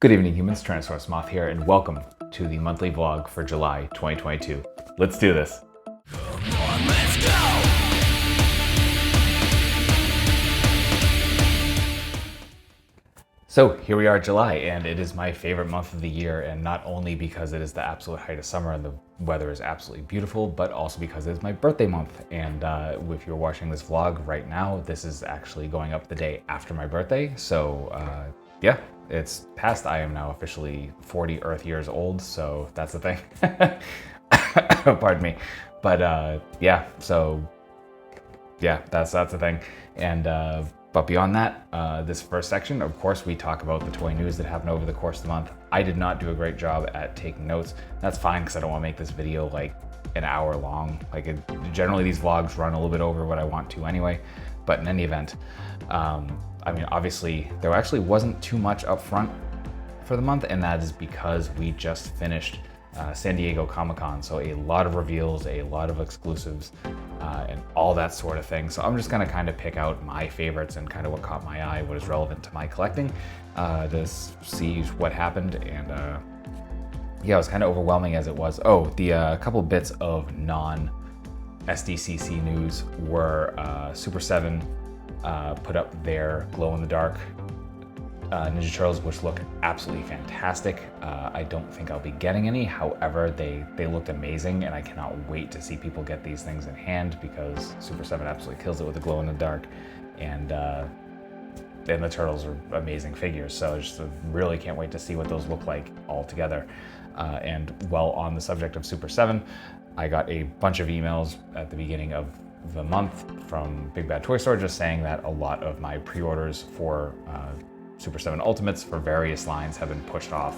Good evening humans, Tyrannosaurusmoth here, and welcome to the monthly vlog for July 2022. Let's do this. Come on, let's go! So here we are, July, and it is my favorite month of the year, and not only because it is the absolute height of summer and the weather is absolutely beautiful, but also because it's my birthday month. And if you're watching this vlog right now, this is actually going up the day after my birthday. So yeah, it's past. I am now officially 40 Earth years old, so that's the thing. Pardon me. But yeah, so yeah, that's the thing. And but beyond that, this first section, of course, we talk about the toy news that happened over the course of the month. I did not do a great job at taking notes. That's fine, because I don't want to make this video like an hour long. Generally these vlogs run a little bit over what I want to anyway. But in any event, I mean, obviously there actually wasn't too much up front for the month, and that is because we just finished San Diego Comic-Con. So a lot of reveals, a lot of exclusives, and all that sort of thing. So I'm just gonna kind of pick out my favorites and kind of what caught my eye, what is relevant to my collecting, to see what happened. And yeah, it was kind of overwhelming as it was. Oh, the couple bits of non-SDCC news were Super 7 put up their glow-in-the-dark Ninja Turtles, which look absolutely fantastic. I don't think I'll be getting any. However, they looked amazing, and I cannot wait to see people get these things in hand, because Super 7 absolutely kills it with the glow-in-the-dark, and the Turtles are amazing figures. So I just really can't wait to see what those look like all together. And while on the subject of Super 7, I got a bunch of emails at the beginning of the month from Big Bad Toy Store just saying that a lot of my pre-orders for Super 7 Ultimates for various lines have been pushed off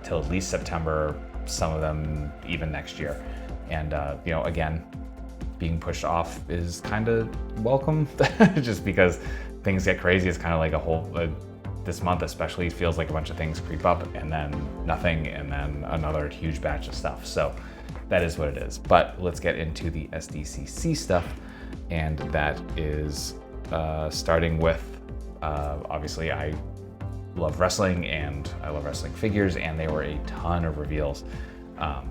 till at least September, some of them even next year. And you know, again, being pushed off is kind of welcome, just because things get crazy. It's kind of like a whole, this month especially, it feels like a bunch of things creep up and then nothing, and then another huge batch of stuff. So that is what it is. But let's get into the SDCC stuff, and that is starting with, obviously I love wrestling and I love wrestling figures, and there were a ton of reveals. I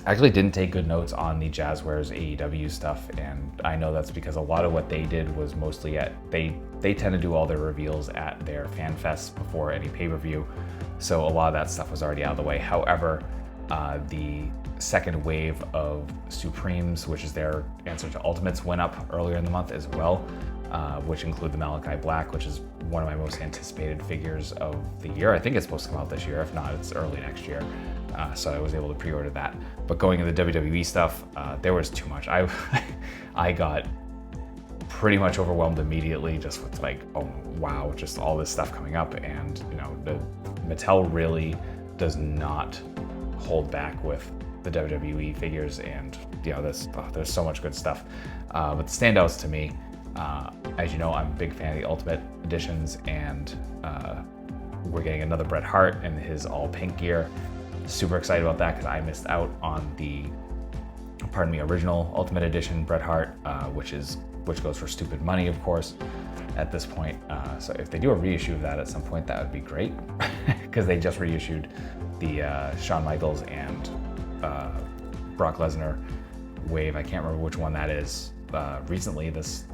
actually didn't take good notes on the Jazzwares AEW stuff, and I know that's because a lot of what they did was mostly they tend to do all their reveals at their fan fests before any pay-per-view, so a lot of that stuff was already out of the way. However, the second wave of Supremes, which is their answer to Ultimates, went up earlier in the month as well, which include the Malachi Black, which is one of my most anticipated figures of the year. I think it's supposed to come out this year. If not, it's early next year. So I was able to pre-order that. But going into the WWE stuff, there was too much. I got pretty much overwhelmed immediately, just with like, oh wow, just all this stuff coming up. And you know, the Mattel really does not hold back with the WWE figures, and you know, there's so much good stuff. But the standouts to me, as you know, I'm a big fan of the Ultimate Editions, and we're getting another Bret Hart in his all pink gear. Super excited about that, because I missed out on the, pardon me, original Ultimate Edition Bret Hart, which goes for stupid money, of course, at this point. So if they do a reissue of that at some point, that would be great, because they just reissued the Shawn Michaels and Brock Lesnar wave. I can't remember which one that is, recently this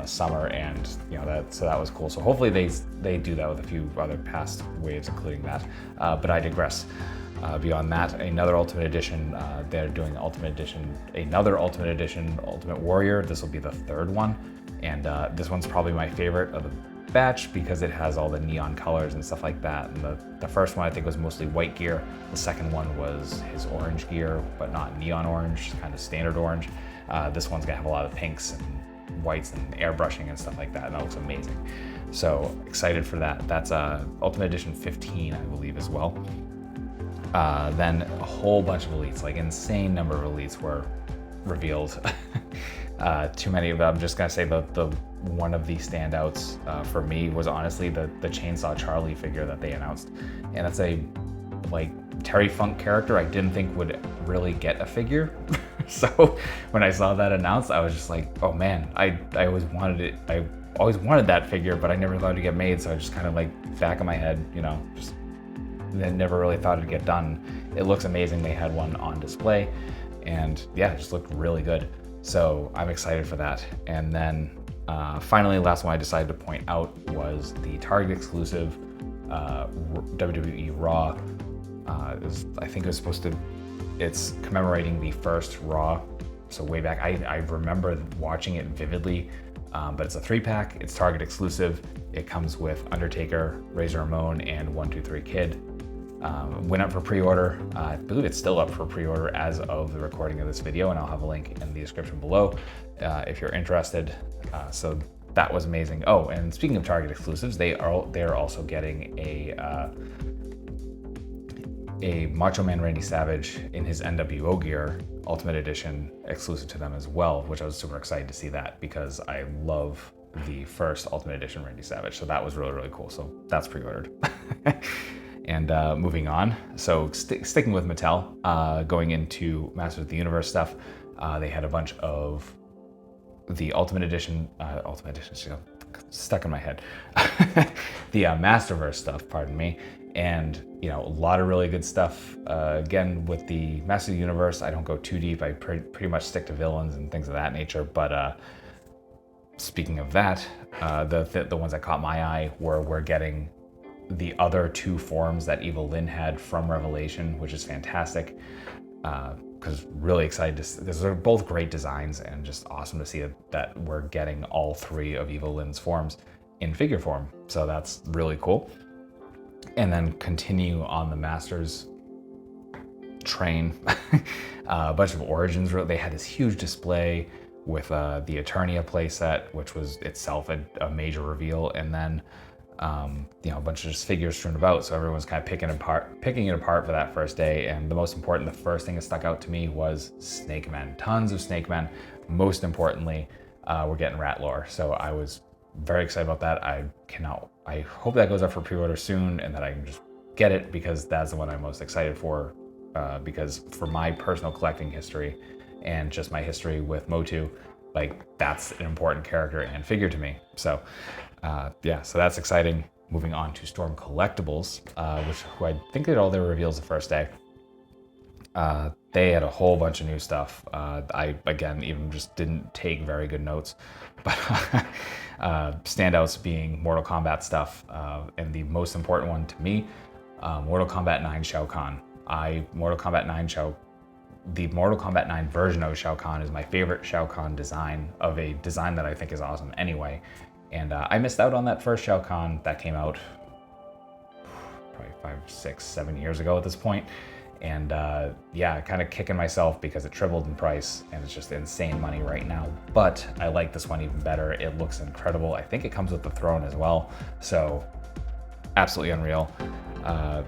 summer, and you know, that was cool. So hopefully they do that with a few other past waves, including that. But I digress. Beyond that, another Ultimate Edition. They're doing Ultimate Edition, another Ultimate Edition, Ultimate Warrior. This will be the third one, and this one's probably my favorite of the batch, because it has all the neon colors and stuff like that. And the first one I think was mostly white gear. The second one was his orange gear, but not neon orange, kind of standard orange. This one's gonna have a lot of pinks and whites and airbrushing and stuff like that, and that looks amazing. So excited for that. That's Ultimate Edition 15, I believe, as well. Then a whole bunch of elites, like insane number of elites were revealed. Too many of them. I'm just gonna say the one of the standouts for me was honestly the Chainsaw Charlie figure that they announced, and that's a like Terry Funk character I didn't think would really get a figure. So when I saw that announced, I was just like, oh man, I always wanted it. I always wanted that figure, but I never thought it'd get made. So I just kind of like back of my head, just never really thought it'd get done. It looks amazing. They had one on display, and yeah, it just looked really good. So I'm excited for that. And then finally, last one I decided to point out was the Target exclusive WWE Raw. I think it was supposed to, it's commemorating the first Raw. So way back, I remember watching it vividly, but it's a 3-pack, it's Target exclusive. It comes with Undertaker, Razor Ramon, and 123 Kid. Went up for pre-order. I believe it's still up for pre-order as of the recording of this video, and I'll have a link in the description below if you're interested. So that was amazing. Oh, and speaking of Target exclusives, they're also getting a Macho Man Randy Savage in his NWO gear, Ultimate Edition, exclusive to them as well, which I was super excited to see that because I love the first Ultimate Edition Randy Savage. So that was really, really cool. So that's pre-ordered. And moving on, so sticking with Mattel, going into Masters of the Universe stuff, they had a bunch of the Ultimate Edition stuck in my head, the Masterverse stuff, pardon me, and a lot of really good stuff. Again, with the Masters of the Universe, I don't go too deep. I pretty much stick to villains and things of that nature. But speaking of that, the ones that caught my eye were we're getting the other 2 forms that Evil Lynn had from Revelation, which is fantastic. Because really excited to, these are both great designs and just awesome to see that we're getting all 3 of Evil Lynn's forms in figure form. So that's really cool. And then continue on the Masters train, a bunch of Origins. They had this huge display with the Eternia playset, which was itself a major reveal. And then a bunch of just figures strewn about, so everyone's kind of picking it apart for that first day. And the first thing that stuck out to me was Snake Men. Tons of Snake Men. Most importantly, we're getting Rat Lore. So I was very excited about that. I hope that goes up for pre-order soon and that I can just get it, because that's the one I'm most excited for, because for my personal collecting history and just my history with Motu, that's an important character and figure to me. So so that's exciting. Moving on to Storm Collectibles, who I think did all their reveals the first day. They had a whole bunch of new stuff. I, again, even just didn't take very good notes, but standouts being Mortal Kombat stuff, and the most important one to me, Mortal Kombat 9 Shao Kahn. The Mortal Kombat 9 version of Shao Kahn is my favorite Shao Kahn design, of a design that I think is awesome anyway. And I missed out on that first Shao Kahn that came out probably 5, 6, 7 years ago at this point. And kind of kicking myself because it tripled in price and it's just insane money right now. But I like this one even better. It looks incredible. I think it comes with the throne as well. So absolutely unreal.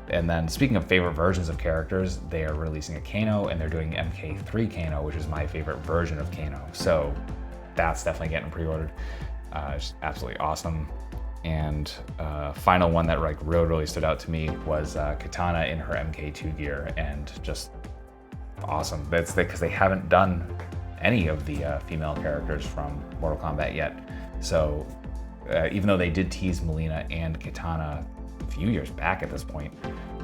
And then speaking of favorite versions of characters, they are releasing a Kano, and they're doing MK3 Kano, which is my favorite version of Kano. So that's definitely getting pre-ordered. It's absolutely awesome. And final one that really stood out to me was Katana in her MK2 gear, and just awesome. That's because they haven't done any of the female characters from Mortal Kombat yet. So even though they did tease Melina and Katana a few years back at this point,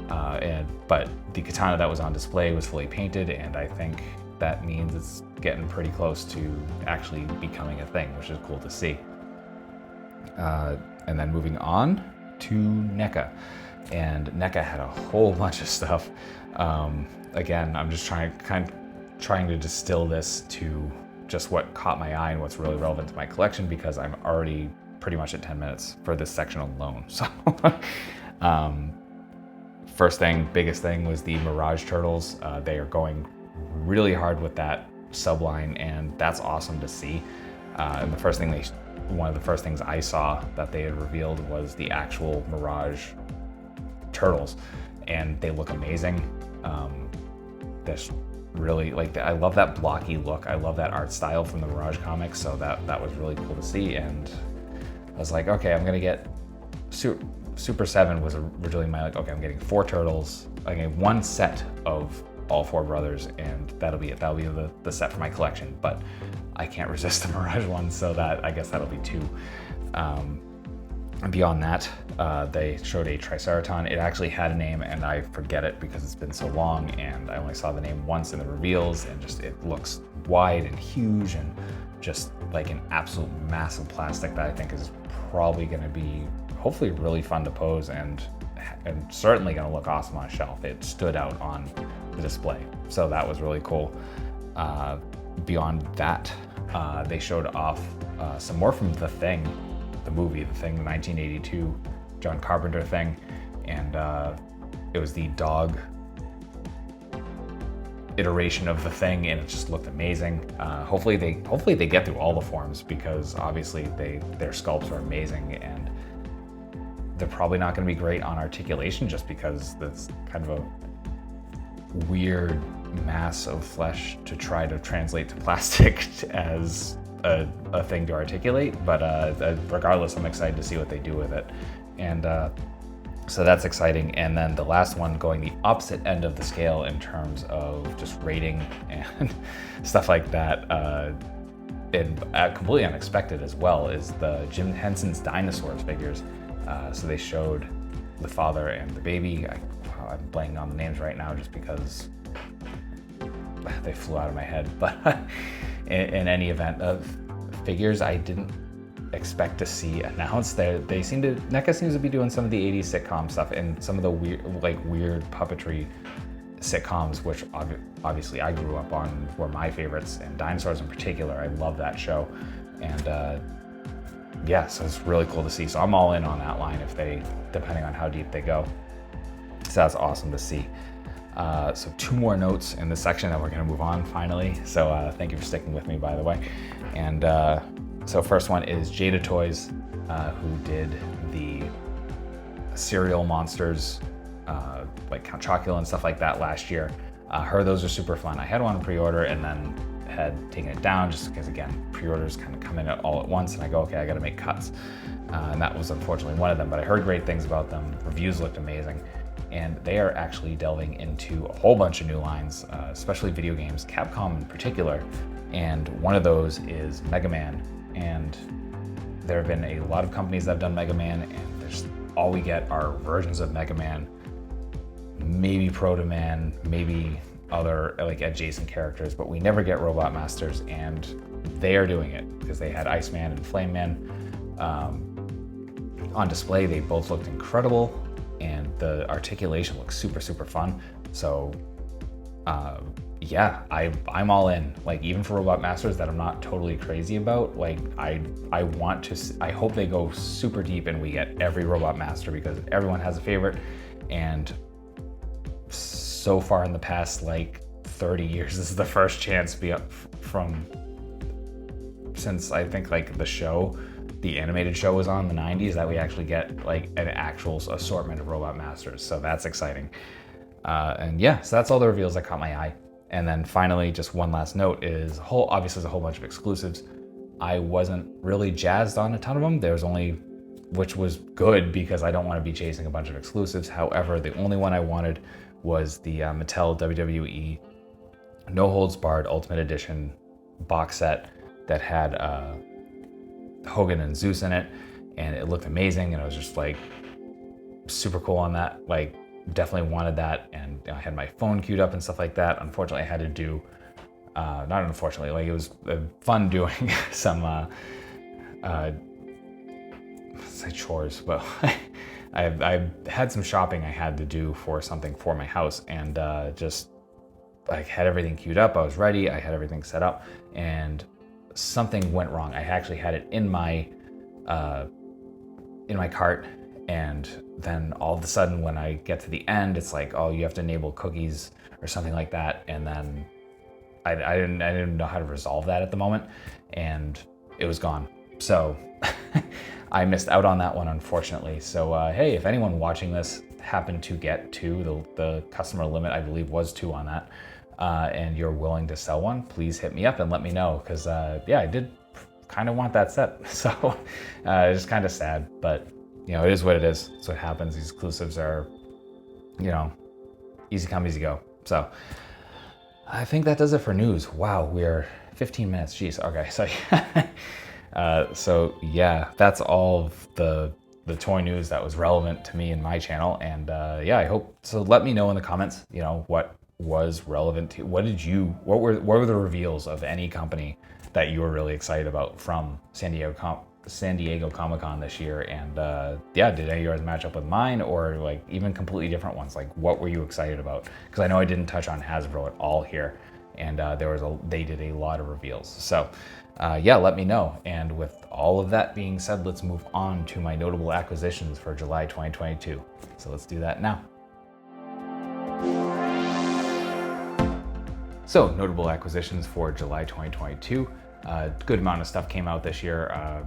but the Katana that was on display was fully painted, and I think that means it's getting pretty close to actually becoming a thing, which is cool to see. And then moving on to NECA. And NECA had a whole bunch of stuff. Again, I'm just trying to distill this to just what caught my eye and what's really relevant to my collection, because I'm already pretty much at 10 minutes for this section alone. So biggest thing was the Mirage Turtles. They are going really hard with that subline, and that's awesome to see. And one of the first things I saw that they had revealed was the actual Mirage Turtles, and they look amazing. There's really, I love that blocky look. I love that art style from the Mirage comics, so that was really cool to see. And I was like, okay, I'm gonna get Super 7 was originally okay, I'm getting 4 turtles. I get 1 set of all 4 brothers, and that'll be it. That'll be the set for my collection. But I can't resist the Mirage one, so I guess that'll be 2. And beyond that, they showed a Triceratops. It actually had a name, and I forget it because it's been so long, and I only saw the name once in the reveals, and just it looks wide and huge and just like an absolute massive plastic that I think is probably going to be hopefully really fun to pose and certainly going to look awesome on a shelf. It stood out on the display, so that was really cool. Beyond that, they showed off some more from The Thing, the movie, The Thing, the 1982 John Carpenter thing, and it was the dog iteration of The Thing, and it just looked amazing. Hopefully they get through all the forms, because obviously their sculpts are amazing, and they're probably not going to be great on articulation just because that's kind of a weird mass of flesh to try to translate to plastic as a thing to articulate, but regardless, I'm excited to see what they do with it. And so that's exciting. And then the last one, going the opposite end of the scale in terms of just rating and stuff like that, and completely unexpected as well, is the Jim Henson's Dinosaurs figures. So they showed the father and the baby. I'm blanking on the names right now just because they flew out of my head, but in any event, of figures I didn't expect to see announced. NECA seems to be doing some of the 80s sitcom stuff and some of the weird puppetry sitcoms, which obviously I grew up on, were my favorites, and Dinosaurs in particular. I love that show, and yeah, so it's really cool to see. So I'm all in on that line depending on how deep they go. So that's awesome to see. So 2 more notes in this section, and we're going to move on finally. So thank you for sticking with me, by the way. And so first one is Jada Toys, who did the cereal monsters, like Count Chocula and stuff like that last year. Those are super fun. I had one pre-order and then had taken it down just because, again, pre-orders kind of come in all at once, and I go, okay, I got to make cuts. And that was unfortunately one of them, but I heard great things about them. Reviews looked amazing. And they are actually delving into a whole bunch of new lines, especially video games, Capcom in particular. And one of those is Mega Man. And there have been a lot of companies that have done Mega Man, and all we get are versions of Mega Man, maybe Proto Man, maybe other like adjacent characters, but we never get Robot Masters, and they are doing it because they had Iceman and Flame Man on display. They both looked incredible, and the articulation looks super, super fun. So yeah, I'm all in. Like, even for Robot Masters that I'm not totally crazy about, like I hope they go super deep and we get every Robot Master, because everyone has a favorite, and so far in the past like 30 years, this is the first chance since I think like the animated show was on in the 90s, that we actually get like an actual assortment of Robot Masters. So that's exciting. And yeah, so that's all the reveals that caught my eye. And then finally, just one last note is obviously there's a whole bunch of exclusives. I wasn't really jazzed on a ton of them. Which was good because I don't want to be chasing a bunch of exclusives. However, the only one I wanted was the Mattel WWE No Holds Barred Ultimate Edition box set that had Hogan and Zeus in it, and it looked amazing, and I was just like super cool on that. Like, definitely wanted that, and I had my phone queued up and stuff like that. Unfortunately, I had to do not unfortunately, like, it was fun doing some say chores. Well, I had some shopping I had to do for something for my house, and just I had everything queued up. I was ready. I had everything set up, and something went wrong. I actually had it in my cart, and then all of a sudden when I get to the end, it's like, oh, you have to enable cookies or something like that, and then I didn't know how to resolve that at the moment, and it was gone. So I missed out on that one, unfortunately. So hey, if anyone watching this happened to get 2, the customer limit I believe was 2 on that, and you're willing to sell one, please hit me up and let me know, because yeah, I did kind of want that set. So it's kind of sad, but you know, it is what it is. That's what happens. These exclusives are, you know, easy come, easy go. So I think that does it for news. Wow, we're 15 minutes. Jeez. Okay, so So yeah, that's all of the toy news that was relevant to me in my channel. And yeah, I hope, so let me know in the comments, you know, what was relevant to, what were the reveals of any company that you were really excited about from San Diego Comic-Con this year. And yeah, did any of yours match up with mine, or like even completely different ones? Like, what were you excited about? Because I know I didn't touch on Hasbro at all here, and they did a lot of reveals. So yeah, let me know. And with all of that being said, let's move on to my notable acquisitions for July 2022. So let's do that now. So, notable acquisitions for July 2022. Good amount of stuff came out this year.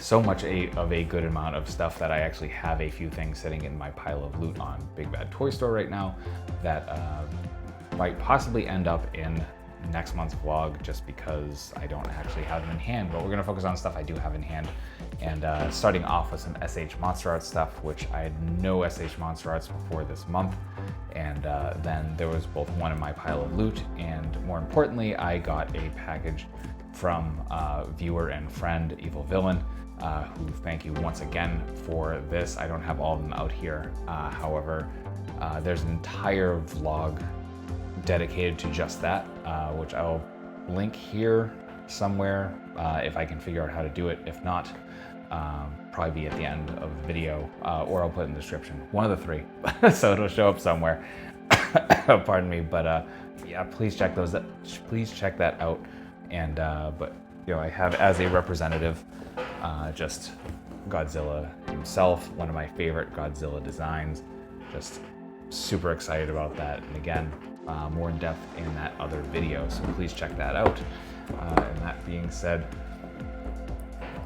So much of a good amount of stuff that I actually have a few things sitting in my pile of loot on Big Bad Toy Store right now that might possibly end up in next month's vlog, just because I don't actually have them in hand. But we're gonna focus on stuff I do have in hand. And starting off with some SH Monster Arts stuff, which I had no SH Monster Arts before this month. And then there was both one in my pile of loot, and more importantly, I got a package from viewer and friend Evil Villain, who, thank you once again for this. I don't have all of them out here. However, there's an entire vlog dedicated to just that, which I'll link here somewhere if I can figure out how to do it. If not, probably be at the end of the video, or I'll put it in the description. One of the three, so it'll show up somewhere. Pardon me, but yeah, please check that out. And but you know, I have as a representative just Godzilla himself, one of my favorite Godzilla designs. Just super excited about that. And again, more in depth in that other video, so please check that out. And that being said,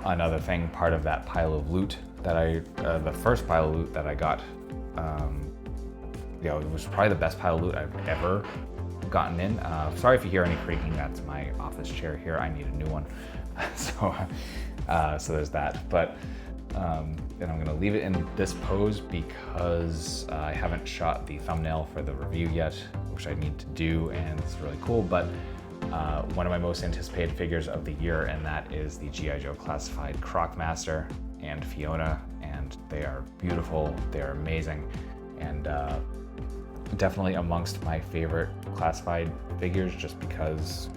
another thing, part of that pile of loot that the first pile of loot that I got, you know, it was probably the best pile of loot I've ever gotten in. Sorry if you hear any creaking, that's my office chair here. I need a new one. So there's that. But and I'm gonna leave it in this pose because I haven't shot the thumbnail for the review yet, which I need to do, and it's really cool. But one of my most anticipated figures of the year, and that is the G.I. Joe Classified Croc Master and Fiona, and they are beautiful, they're amazing, and definitely amongst my favorite classified figures, just because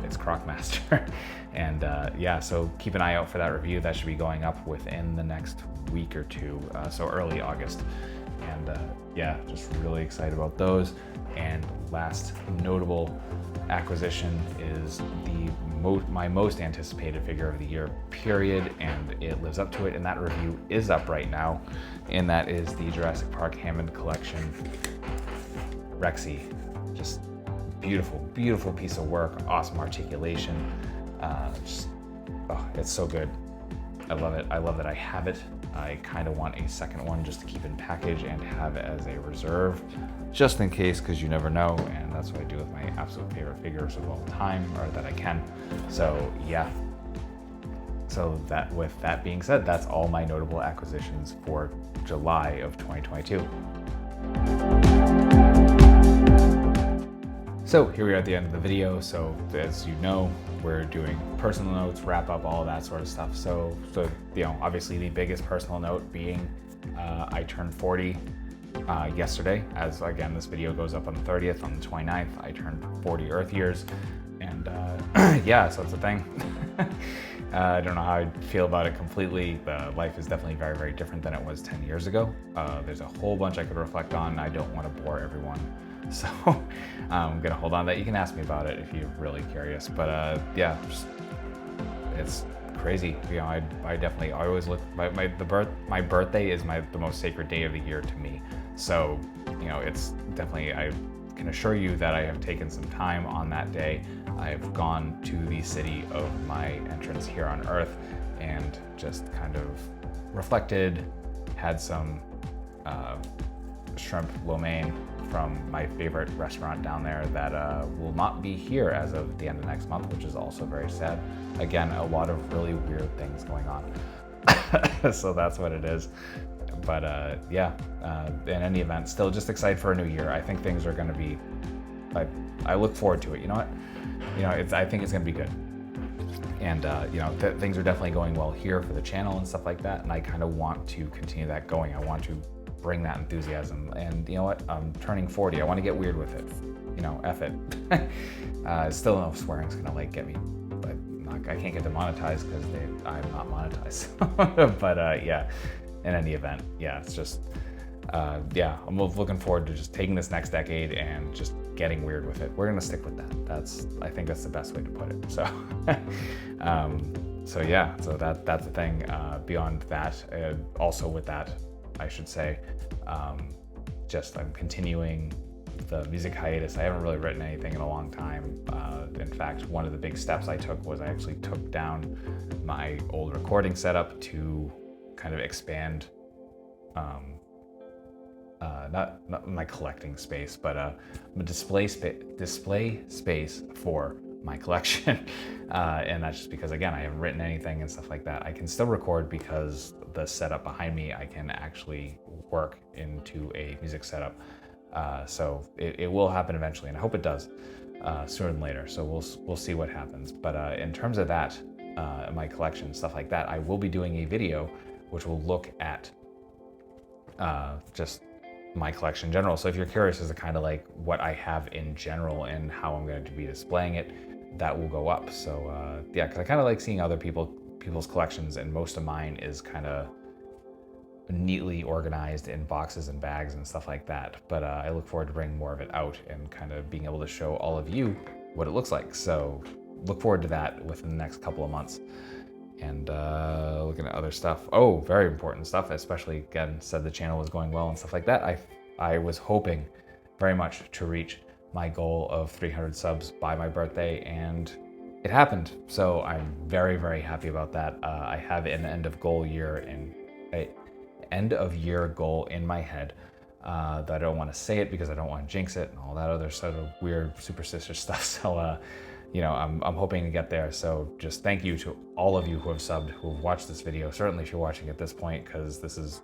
it's Croc Master. And yeah, so keep an eye out for that review. That should be going up within the next week or two, so early August. And yeah, just really excited about those. And last notable acquisition is my most anticipated figure of the year, period, and it lives up to it, and that review is up right now, and that is the Jurassic Park Hammond Collection Rexy. Just beautiful, beautiful piece of work, awesome articulation. Oh, it's so good. I love it. I love that I have it. I kind of want a second one just to keep in package and have it as a reserve, just in case, because you never know, and that's what I do with my absolute favorite figures of all time, or that I can. So yeah. So with that being said, that's all my notable acquisitions for July of 2022. So here we are at the end of the video. So as you know, we're doing personal notes, wrap up, all that sort of stuff. So you know, obviously the biggest personal note being I turned 40 yesterday. As again, this video goes up on the 30th. On the 29th, I turned 40 Earth years, and yeah, so it's a thing. I don't know how I feel about it completely. Life is definitely very, very different than it was 10 years ago. There's a whole bunch I could reflect on. I don't want to bore everyone, so I'm gonna hold on to that. You can ask me about it if you're really curious. But yeah, it's crazy. You know, I always look. My birthday is the most sacred day of the year to me. So you know, it's definitely, I can assure you that I have taken some time on that day. I've gone to the city of my entrance here on Earth and just kind of reflected, had some shrimp lo mein from my favorite restaurant down there that will not be here as of the end of next month, which is also very sad. Again, a lot of really weird things going on. So that's what it is. But yeah, in any event, still just excited for a new year. I think things are going to be, I look forward to it. You know what? You know, I think it's going to be good. And things are definitely going well here for the channel and stuff like that. And I kind of want to continue that going. I want to bring that enthusiasm. And you know what? I'm turning 40. I want to get weird with it. F it. Still no swearing's gonna get me. But I can't get demonetized because I'm not monetized. But yeah, in any event, yeah, it's just I'm looking forward to just taking this next decade and just getting weird with it. We're gonna stick with that. I think that's the best way to put it. So, so that's the thing. Beyond that, also with that, I should say, I'm continuing the music hiatus. I haven't really written anything in a long time. In fact, one of the big steps I took was I actually took down my old recording setup to kind of expand not my collecting space, but a display space for my collection. And that's just because, again, I haven't written anything and stuff like that. I can still record because the setup behind me, I can actually work into a music setup. So it will happen eventually, and I hope it does sooner than later. So we'll see what happens. But in terms of that, my collection, stuff like that, I will be doing a video which will look at just my collection in general. So if you're curious as to kind of what I have in general and how I'm going to be displaying it, that will go up. So yeah, because I kind of like seeing other people's collections, and most of mine is kind of neatly organized in boxes and bags and stuff like that. But I look forward to bringing more of it out and kind of being able to show all of you what it looks like. So look forward to that within the next couple of months. And looking at other stuff. Oh, very important stuff, especially, again, said the channel was going well and stuff like that. I was hoping very much to reach my goal of 300 subs by my birthday, and it happened. So I'm very, very happy about that. I have an end of year goal in my head that I don't want to say it because I don't want to jinx it and all that other sort of weird superstitious stuff. So I'm hoping to get there. So just thank you to all of you who have subbed, who have watched this video. Certainly if you're watching at this point, because this is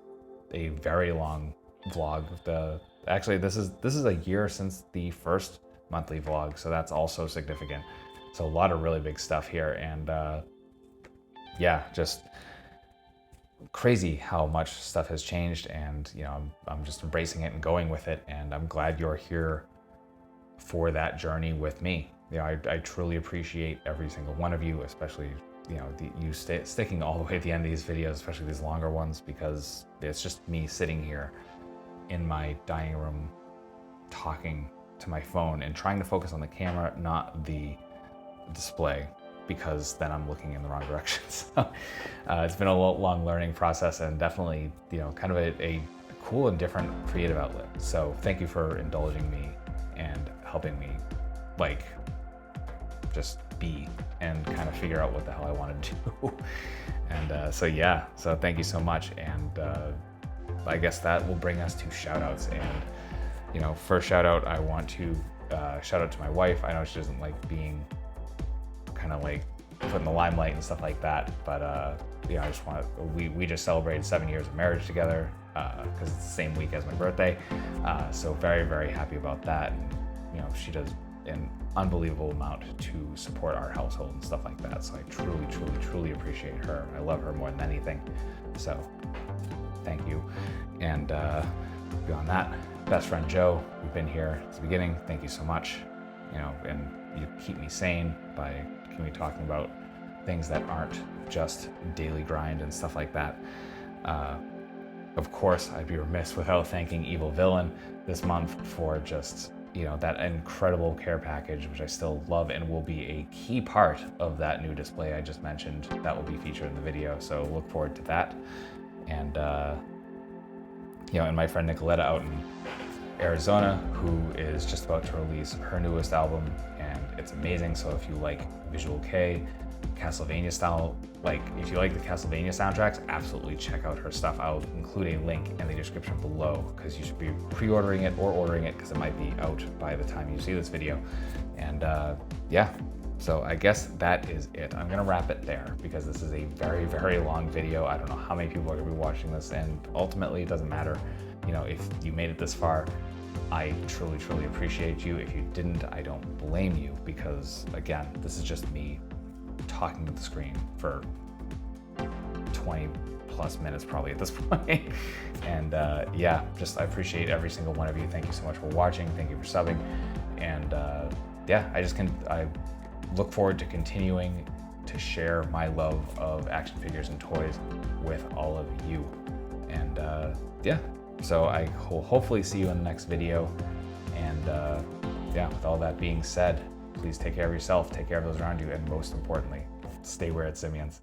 a very long vlog. Actually, this is a year since the first monthly vlog, so that's also significant. So a lot of really big stuff here, and yeah, just crazy how much stuff has changed, and I'm just embracing it and going with it, and I'm glad you're here for that journey with me. I truly appreciate every single one of you, especially you sticking all the way at the end of these videos, especially these longer ones, because it's just me sitting here in my dining room talking to my phone and trying to focus on the camera, not the display, because then I'm looking in the wrong direction. So it's been a long learning process, and definitely kind of a cool and different creative outlet. So thank you for indulging me and helping me just be and kind of figure out what the hell I want to do. And so yeah, so thank you so much. And I guess that will bring us to shout outs. And first shout out, I want to shout out to my wife. I know she doesn't like being kind of put in the limelight and stuff like that, but I just want to, we just celebrated 7 years of marriage together because it's the same week as my birthday. So very, very happy about that. And she does an unbelievable amount to support our household and stuff like that. So I truly, truly, truly appreciate her. I love her more than anything. So thank you. And beyond that, best friend Joe, you've been here at the beginning. Thank you so much. And you keep me sane by talking about things that aren't just daily grind and stuff like that. Of course, I'd be remiss without thanking Evil Villain this month for just that incredible care package, which I still love and will be a key part of that new display I just mentioned that will be featured in the video. So look forward to that. And and my friend Nicoletta out in Arizona, who is just about to release her newest album, and it's amazing. So if you like Visual K, Castlevania style, if you like the Castlevania soundtracks, absolutely check out her stuff. I'll include a link in the description below, because you should be pre-ordering it or ordering it, because it might be out by the time you see this video. And yeah, so I guess that is it. I'm gonna wrap it there, because this is a very, very long video. I don't know how many people are gonna be watching this, and ultimately it doesn't matter. If you made it this far, I truly, truly appreciate you. If you didn't, I don't blame you, because again, this is just me talking to the screen for 20 plus minutes probably at this point. And yeah, just I appreciate every single one of you. Thank you so much for watching. Thank you for subbing. And yeah, I look forward to continuing to share my love of action figures and toys with all of you. And yeah, so I will hopefully see you in the next video. And yeah, with all that being said, please take care of yourself, take care of those around you, and most importantly, stay where it's Simians.